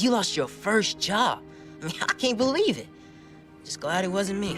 you lost your first job. I mean, I can't believe it. Just glad it wasn't me.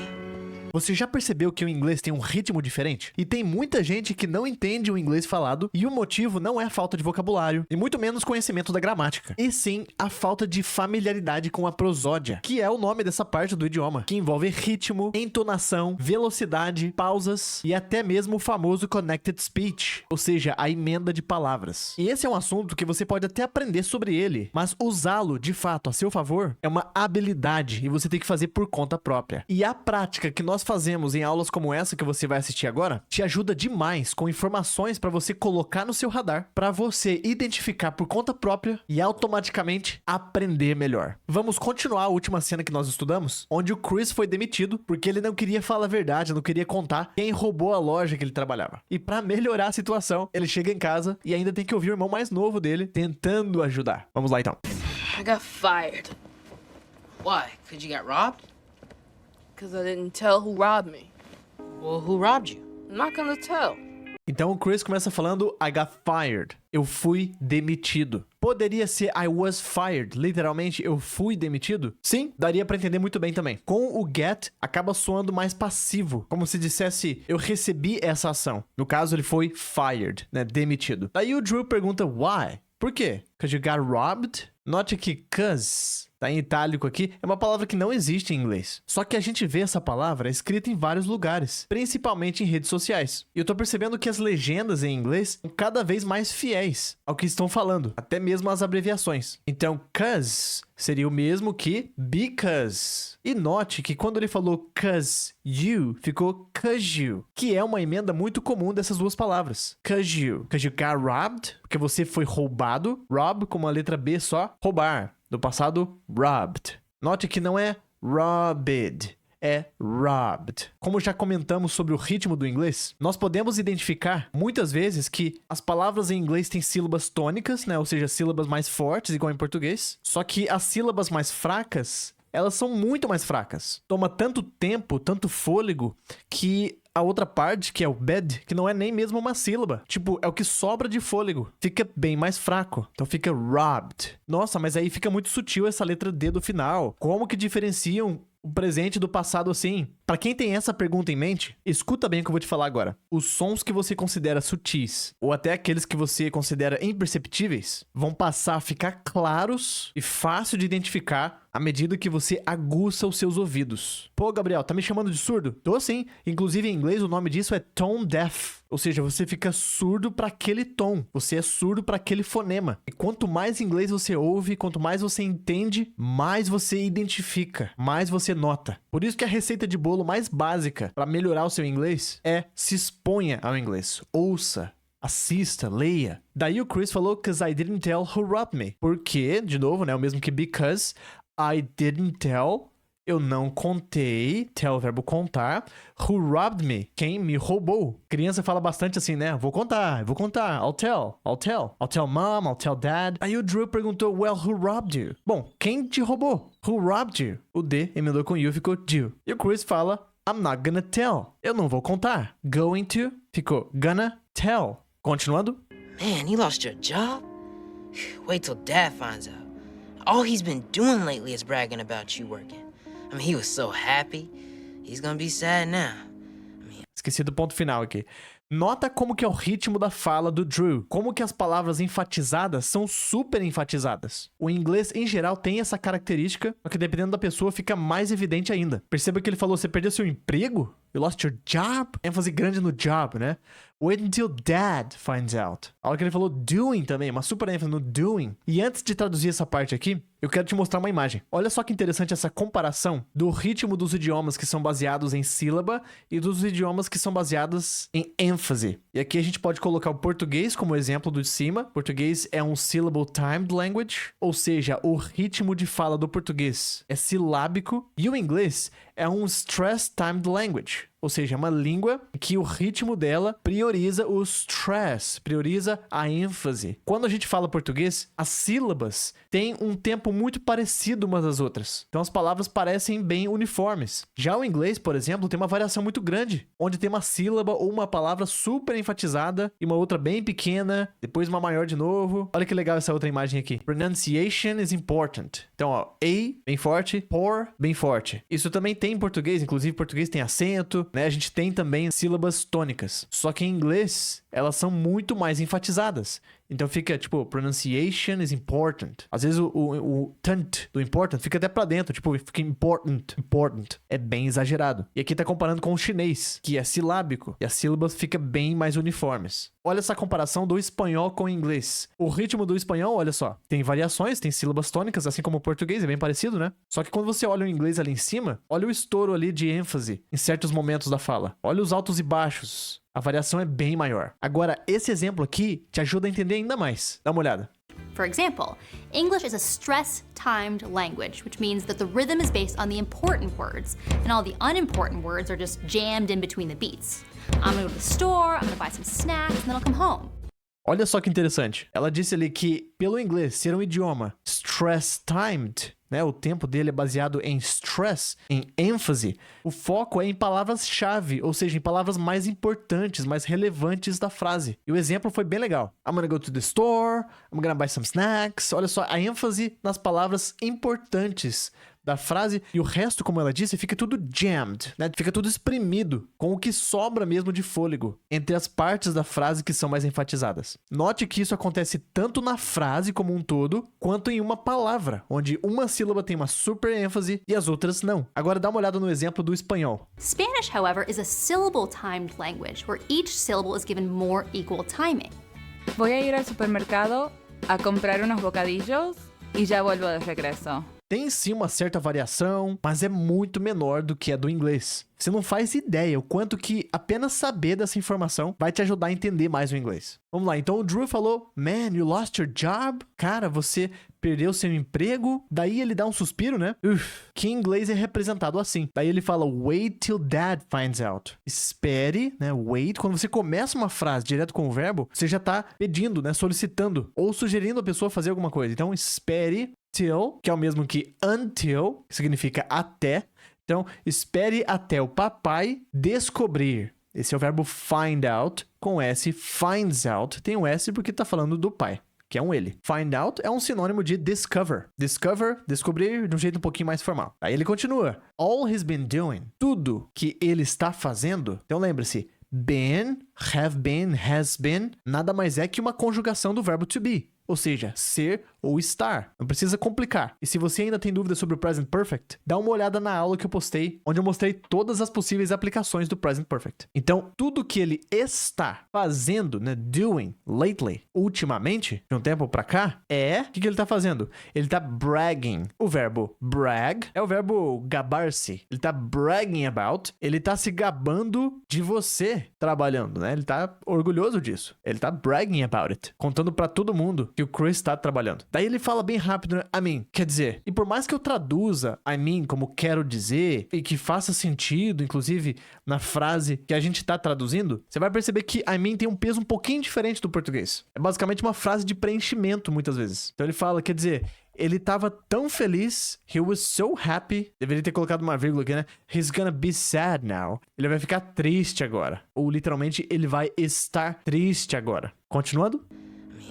Você já percebeu que o inglês tem um ritmo diferente? E tem muita gente que não entende o inglês falado, e o motivo não é a falta de vocabulário, e muito menos conhecimento da gramática, e sim a falta de familiaridade com a prosódia, que é o nome dessa parte do idioma, que envolve ritmo, entonação, velocidade, pausas e até mesmo o famoso connected speech, ou seja, a emenda de palavras. E esse é um assunto que você pode até aprender sobre ele, mas usá-lo de fato a seu favor é uma habilidade e você tem que fazer por conta própria. E a prática que nós fazemos em aulas como essa que você vai assistir agora te ajuda demais com informações para você colocar no seu radar, para você identificar por conta própria e automaticamente aprender melhor. Vamos continuar a última cena que nós estudamos, onde o Chris foi demitido porque ele não queria falar a verdade, não queria contar quem roubou a loja que ele trabalhava. E para melhorar a situação, ele chega em casa e ainda tem que ouvir o irmão mais novo dele tentando ajudar. Vamos lá então. I got fired Why? 'Cause you got robbed? because I didn't tell who robbed me. Well, who robbed you? I'm not gonna tell. Então o Chris começa falando I got fired. Eu fui demitido. Poderia ser I was fired, literalmente eu fui demitido? Sim, daria pra entender muito bem também. Com o get, acaba soando mais passivo, como se dissesse eu recebi essa ação. No caso, ele foi fired, né, demitido. Daí o Drew pergunta why? Por quê? Because you got robbed? Note que 'cause tá em itálico aqui, é uma palavra que não existe em inglês. Só que a gente vê essa palavra escrita em vários lugares, principalmente em redes sociais. E eu tô percebendo que as legendas em inglês são cada vez mais fiéis ao que estão falando, até mesmo as abreviações. Então, 'cause seria o mesmo que because. E note que quando ele falou 'cause you, ficou 'cause you, que é uma emenda muito comum dessas duas palavras. 'Cause you got robbed, porque você foi roubado. Rob com uma letra B só, roubar. Do passado, robbed. Note que não é robbed, é robbed. Como já comentamos sobre o ritmo do inglês, nós podemos identificar muitas vezes que as palavras em inglês têm sílabas tônicas, né? Ou seja, sílabas mais fortes, igual em português. Só que as sílabas mais fracas, elas são muito mais fracas. Toma tanto tempo, tanto fôlego, que a outra parte, que é o bed, que não é nem mesmo uma sílaba. Tipo, é o que sobra de fôlego. Fica bem mais fraco. Então fica robbed. Nossa, mas aí fica muito sutil essa letra D do final. Como que diferenciam o presente do passado assim? Pra quem tem essa pergunta em mente, escuta bem o que eu vou te falar agora. Os sons que você considera sutis, ou até aqueles que você considera imperceptíveis, vão passar a ficar claros e fácil de identificar à medida que você aguça os seus ouvidos. Pô, Gabriel, tá me chamando de surdo? Tô sim. Inclusive em inglês o nome disso é tone deaf. Ou seja, você fica surdo para aquele tom. Você é surdo para aquele fonema. E quanto mais inglês você ouve, quanto mais você entende, mais você identifica, mais você nota. Por isso que a receita de bolo mais básica para melhorar o seu inglês é se exponha ao inglês. Ouça. Assista, leia. Daí o Chris falou 'cause I didn't tell who robbed me. Porque, de novo, né, o mesmo que because, I didn't tell, eu não contei, tell, verbo contar, who robbed me, quem me roubou. Criança fala bastante assim, né, vou contar, I'll tell mom, I'll tell dad. Aí o Drew perguntou, well, who robbed you? Bom, quem te roubou? Who robbed you? O D emendou com you, ficou you. E o Chris fala, I'm not gonna tell, eu não vou contar. Going to, ficou gonna tell. Continuando. Man, he lost your job? Wait till Dad finds out. All he's been doing lately is bragging about you working. I mean, he was so happy. He's gonna be sad now. Esqueci do ponto final aqui. Nota como que é o ritmo da fala do Drew. Como que as palavras enfatizadas são super enfatizadas. O inglês, em geral, tem essa característica, só que dependendo da pessoa fica mais evidente ainda. Perceba que ele falou, você perdeu seu emprego? You lost your job? ênfase grande no job, né? Wait until dad finds out. A hora que ele falou doing também, uma super ênfase no doing. E antes de traduzir essa parte aqui, eu quero te mostrar uma imagem. Olha só que interessante essa comparação do ritmo dos idiomas que são baseados em sílaba e dos idiomas que são baseados em ênfase. E aqui a gente pode colocar o português como exemplo do de cima. Português é um syllable timed language, ou seja, o ritmo de fala do português é silábico. E o inglês é um stress timed language. ou seja, é uma língua que o ritmo dela prioriza o stress, prioriza a ênfase. Quando a gente fala português, as sílabas têm um tempo muito parecido umas das outras. Então as palavras parecem bem uniformes. Já o inglês, por exemplo, tem uma variação muito grande, onde tem uma sílaba ou uma palavra super enfatizada e uma outra bem pequena, depois uma maior de novo. Olha que legal essa outra imagem aqui. Pronunciation is important. Então, ó, A, bem forte, por, bem forte. Isso também tem em português, inclusive português tem acento, né? A gente tem também sílabas tônicas. Só que em inglês, elas são muito mais enfatizadas. Então fica, tipo, pronunciation is important. Às vezes o tant do important fica até pra dentro, tipo, fica important. É bem exagerado. E aqui tá comparando com o chinês, que é silábico, e as sílabas ficam bem mais uniformes. Olha essa comparação do espanhol com o inglês. O ritmo do espanhol, olha só, tem variações, tem sílabas tônicas, assim como o português, é bem parecido, né? Só que quando você olha o inglês ali em cima, olha o estouro ali de ênfase em certos momentos da fala. Olha os altos e baixos. A variação é bem maior. Agora, esse exemplo aqui te ajuda a entender ainda mais. Dá uma olhada. For example, English is a stress-timed language, which means that the rhythm is based on the important words, and all the unimportant words are just jammed in between the beats. I'm gonna go to the store, I'm gonna buy some snacks, and then I'll come home. Olha só que interessante. Ela disse ali que, pelo inglês ser um idioma stress-timed, né, o tempo dele é baseado em stress, em ênfase, o foco é em palavras-chave, ou seja, em palavras mais importantes, mais relevantes da frase. E o exemplo foi bem legal. I'm gonna go to the store, I'm gonna buy some snacks. Olha só, a ênfase nas palavras importantes da frase, e o resto, como ela disse, fica tudo jammed, né? Fica tudo espremido, com o que sobra mesmo de fôlego entre as partes da frase que são mais enfatizadas. Note que isso acontece tanto na frase como um todo, quanto em uma palavra, onde uma sílaba tem uma super ênfase e as outras não. Agora dá uma olhada no exemplo do espanhol. Spanish, however, is a syllable-timed language, where each syllable is given more equal timing. Voy a ir al supermercado a comprar unos bocadillos y ya vuelvo de regreso. Tem sim uma certa variação, mas é muito menor do que a do inglês. Você não faz ideia o quanto que apenas saber dessa informação vai te ajudar a entender mais o inglês. Vamos lá, então o Drew falou, man, you lost your job? Cara, você perdeu seu emprego? Daí ele dá um suspiro, né? Que em inglês é representado assim. Daí ele fala, wait till dad finds out. Espere, né? Wait. Quando você começa uma frase direto com o verbo, você já tá pedindo, né? Solicitando ou sugerindo a pessoa fazer alguma coisa. Então, espere till, que é o mesmo que until, que significa até. Então, espere até o papai descobrir. Esse é o verbo find out, com S, finds out. Tem um S porque tá falando do pai, que é um ele. Find out é um sinônimo de discover. Discover, descobrir, de um jeito um pouquinho mais formal. Aí ele continua. All he's been doing. Tudo que ele está fazendo. Então, lembre-se. Been, have been, has been, nada mais é que uma conjugação do verbo to be. Ou seja, ser ou estar. Não precisa complicar. E se você ainda tem dúvidas sobre o Present Perfect, dá uma olhada na aula que eu postei, onde eu mostrei todas as possíveis aplicações do Present Perfect. Então, tudo que ele está fazendo, né, doing, lately, ultimamente, de um tempo pra cá, é... O que ele tá fazendo? Ele tá bragging. O verbo brag é o verbo gabar-se. Ele tá bragging about, ele tá se gabando de você trabalhando, né? Ele tá orgulhoso disso. Ele tá bragging about it. Contando pra todo mundo que o Chris tá trabalhando. Daí ele fala bem rápido, né? I mean, quer dizer, e por mais que eu traduza I mean como quero dizer, e que faça sentido, inclusive, na frase que a gente tá traduzindo, você vai perceber que I mean tem um peso um pouquinho diferente do português. É basicamente uma frase de preenchimento, muitas vezes. Então ele fala, quer dizer, ele tava tão feliz, he was so happy, deveria ter colocado uma vírgula aqui, né? He's gonna be sad now. Ele vai ficar triste agora. Ou literalmente, ele vai estar triste agora. Continuando?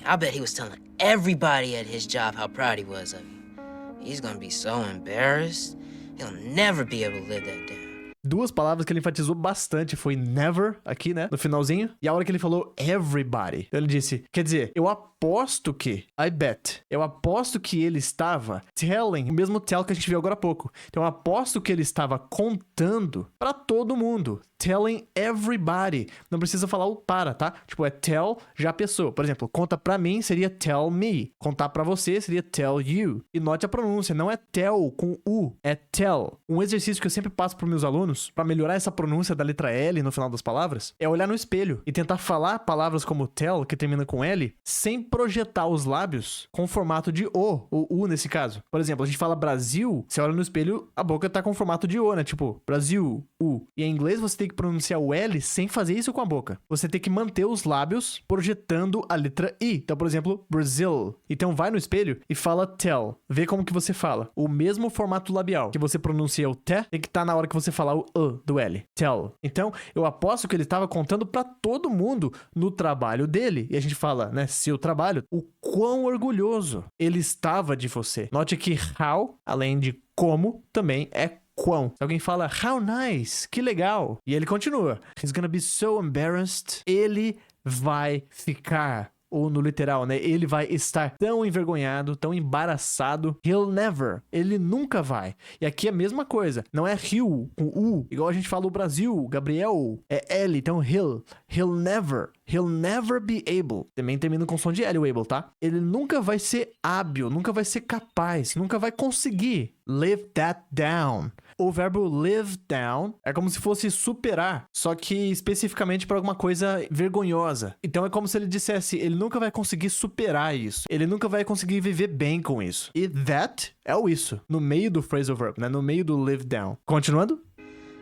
I bet he was telling everybody at his job how proud he was of you. He's gonna be so embarrassed. He'll never be able to live that down. Duas palavras que ele enfatizou bastante foi never, aqui, né? No finalzinho. E a hora que ele falou everybody. Então ele disse, quer dizer, eu aposto que, I bet, eu aposto que ele estava telling, o mesmo tell que a gente viu agora há pouco. Então eu aposto que ele estava contando pra todo mundo. Telling everybody. Não precisa falar o para, tá? Tipo, é tell já a pessoa. Por exemplo, conta pra mim seria tell me. Contar pra você seria tell you. E note a pronúncia, não é tell com U, é tell. Um exercício que eu sempre passo pros meus alunos, pra melhorar essa pronúncia da letra L no final das palavras, é olhar no espelho e tentar falar palavras como tell, que termina com L, sem projetar os lábios com formato de O, ou U nesse caso. Por exemplo, a gente fala Brasil, você olha no espelho, a boca tá com formato de O, né? Tipo, Brasil, U. E em inglês você tem que pronunciar o L sem fazer isso com a boca. Você tem que manter os lábios projetando a letra I. Então, por exemplo, Brazil. Então vai no espelho e fala tell. Vê como que você fala. O mesmo formato labial que você pronuncia o T, tem que estar na hora que você falar o do L. Tell. Então, eu aposto que ele estava contando pra todo mundo no trabalho dele. E a gente fala, né, seu trabalho, o quão orgulhoso ele estava de você. Note que how, além de como, também é quão. Se alguém fala, how nice, que legal. E ele continua, he's gonna be so embarrassed. Ele vai ficar, ou no literal, né? Ele vai estar tão envergonhado, tão embaraçado. He'll never. Ele nunca vai. E aqui é a mesma coisa. Não é he'll com U. Igual a gente fala o Brasil, Gabriel. É L, então he'll. He'll never. He'll never be able. Também termina com som de L o able, tá? Ele nunca vai ser hábil, nunca vai ser capaz, nunca vai conseguir. Live that down. O verbo live down é como se fosse superar, só que especificamente para alguma coisa vergonhosa. Então é como se ele dissesse, ele nunca vai conseguir superar isso. Ele nunca vai conseguir viver bem com isso. E that é o isso, no meio do phrasal verb, né? No meio do live down. Continuando?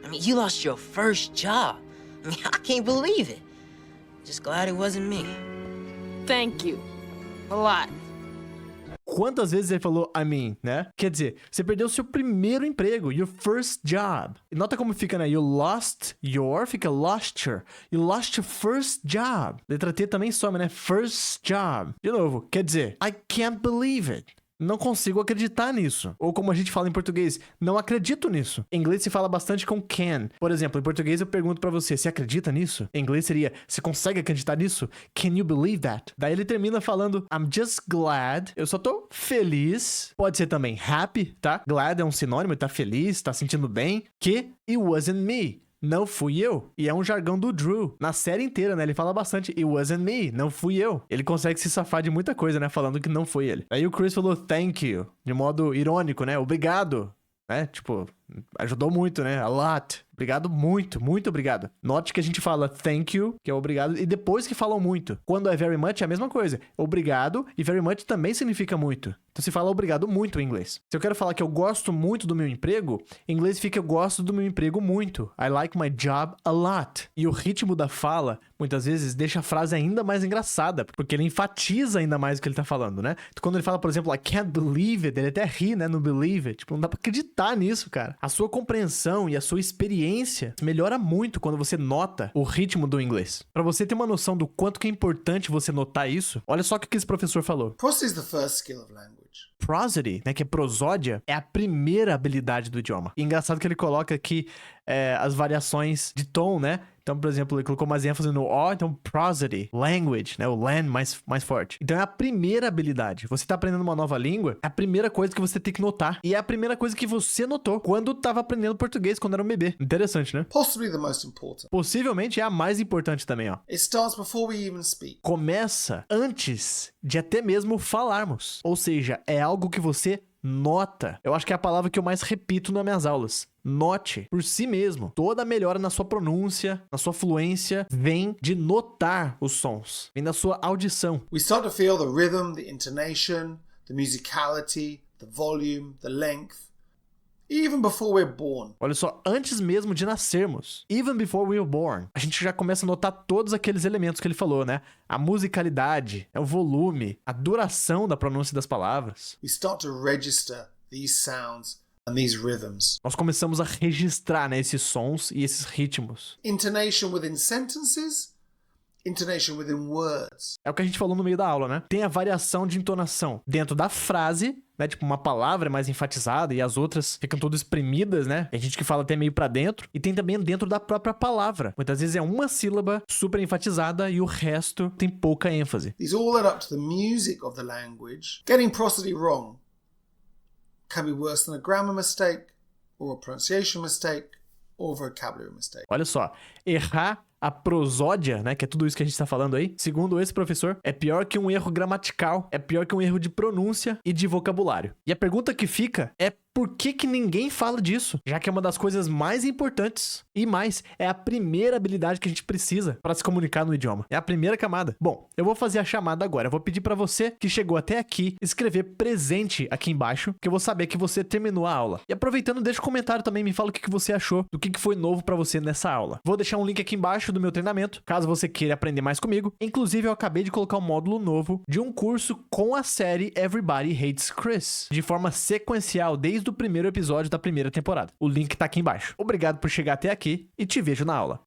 I mean, you lost your first job. I mean, I can't believe it. Just glad it wasn't me. Thank you. A lot. Quantas vezes ele falou I mean, né? Quer dizer, você perdeu seu primeiro emprego, your first job. E nota como fica, né? You lost your, fica lost your. You lost your first job. Letra T também some, né? First job. De novo, quer dizer, I can't believe it. Não consigo acreditar nisso. Ou como a gente fala em português, não acredito nisso. Em inglês se fala bastante com can. Por exemplo, em português eu pergunto pra você, você acredita nisso? Em inglês seria, você consegue acreditar nisso? Can you believe that? Daí ele termina falando, I'm just glad. Eu só tô feliz. Pode ser também happy, tá? Glad é um sinônimo, tá feliz, tá sentindo bem. Que it wasn't me. Não fui eu. E é um jargão do Drew. Na série inteira, né? Ele fala bastante, it wasn't me. Não fui eu. Ele consegue se safar de muita coisa, né? Falando que não foi ele. Aí o Chris falou thank you. De modo irônico, né? Obrigado. Né? Tipo, ajudou muito, né? A lot. Obrigado muito, muito obrigado. Note que a gente fala thank you, que é obrigado, e depois que falam muito. Quando é very much é a mesma coisa. Obrigado e very much também significa muito. Então se fala obrigado muito em inglês. Se eu quero falar que eu gosto muito do meu emprego, em inglês fica eu gosto do meu emprego muito. I like my job a lot. E o ritmo da fala, muitas vezes, deixa a frase ainda mais engraçada, porque ele enfatiza ainda mais o que ele tá falando, né? Então, quando ele fala, por exemplo, I can't believe it, ele até ri, né? No believe it. Tipo, não dá pra acreditar nisso, cara. A sua compreensão e a sua experiência melhora muito quando você nota o ritmo do inglês. Pra você ter uma noção do quanto que é importante você notar isso, olha só o que esse professor falou. Prosody is the first skill of language. Prosody, né, que é prosódia, é a primeira habilidade do idioma. E engraçado que ele coloca aqui as variações de tom, né? Então, por exemplo, ele colocou mais ênfase no O, então prosody, language, né? O lan mais forte. Então é a primeira habilidade. Você tá aprendendo uma nova língua, é a primeira coisa que você tem que notar. E é a primeira coisa que você notou quando tava aprendendo português, quando era um bebê. Interessante, né? Possibly the most important. Possivelmente é a mais importante também, ó. It starts before we even speak. Começa antes de até mesmo falarmos. Ou seja, é algo que você nota. Eu acho que é a palavra que eu mais repito nas minhas aulas. Note por si mesmo. Toda melhora na sua pronúncia, na sua fluência, vem de notar os sons. Vem da sua audição. We start to feel the rhythm, the intonation, the musicality, the volume, the length, even before we're born. Olha só, antes mesmo de nascermos, even before we were born, a gente já começa a notar todos aqueles elementos que ele falou, né? A musicalidade, o volume, a duração da pronúncia das palavras. We start to register these sounds and these rhythms. Nós começamos a registrar, né, esses sons e esses ritmos. Intonation within sentences, intonation within words. É o que a gente falou no meio da aula, né? Tem a variação de entonação dentro da frase, né? Tipo, uma palavra é mais enfatizada e as outras ficam todas espremidas, né? Tem gente que fala até meio pra dentro. E tem também dentro da própria palavra. Muitas vezes é uma sílaba super enfatizada e o resto tem pouca ênfase. These all add up to the music of the language. Getting prosody wrong can be worse than a grammar mistake, or a pronunciation mistake, or a vocabulary mistake. Olha só, errar a prosódia, né, que é tudo isso que a gente tá falando aí, segundo esse professor, é pior que um erro gramatical, é pior que um erro de pronúncia e de vocabulário. E a pergunta que fica é por que que ninguém fala disso? Já que é uma das coisas mais importantes. E mais, é a primeira habilidade que a gente precisa para se comunicar no idioma. É a primeira camada. Bom, eu vou fazer a chamada agora. Eu vou pedir para você que chegou até aqui escrever presente aqui embaixo, que eu vou saber que você terminou a aula. E aproveitando, deixa um comentário também, me fala o que você achou, do que foi novo para você nessa aula. Vou deixar um link aqui embaixo do meu treinamento, caso você queira aprender mais comigo. Inclusive, eu acabei de colocar um módulo novo de um curso com a série Everybody Hates Chris, de forma sequencial desde o primeiro episódio da primeira temporada. O link tá aqui embaixo. Obrigado por chegar até aqui e te vejo na aula.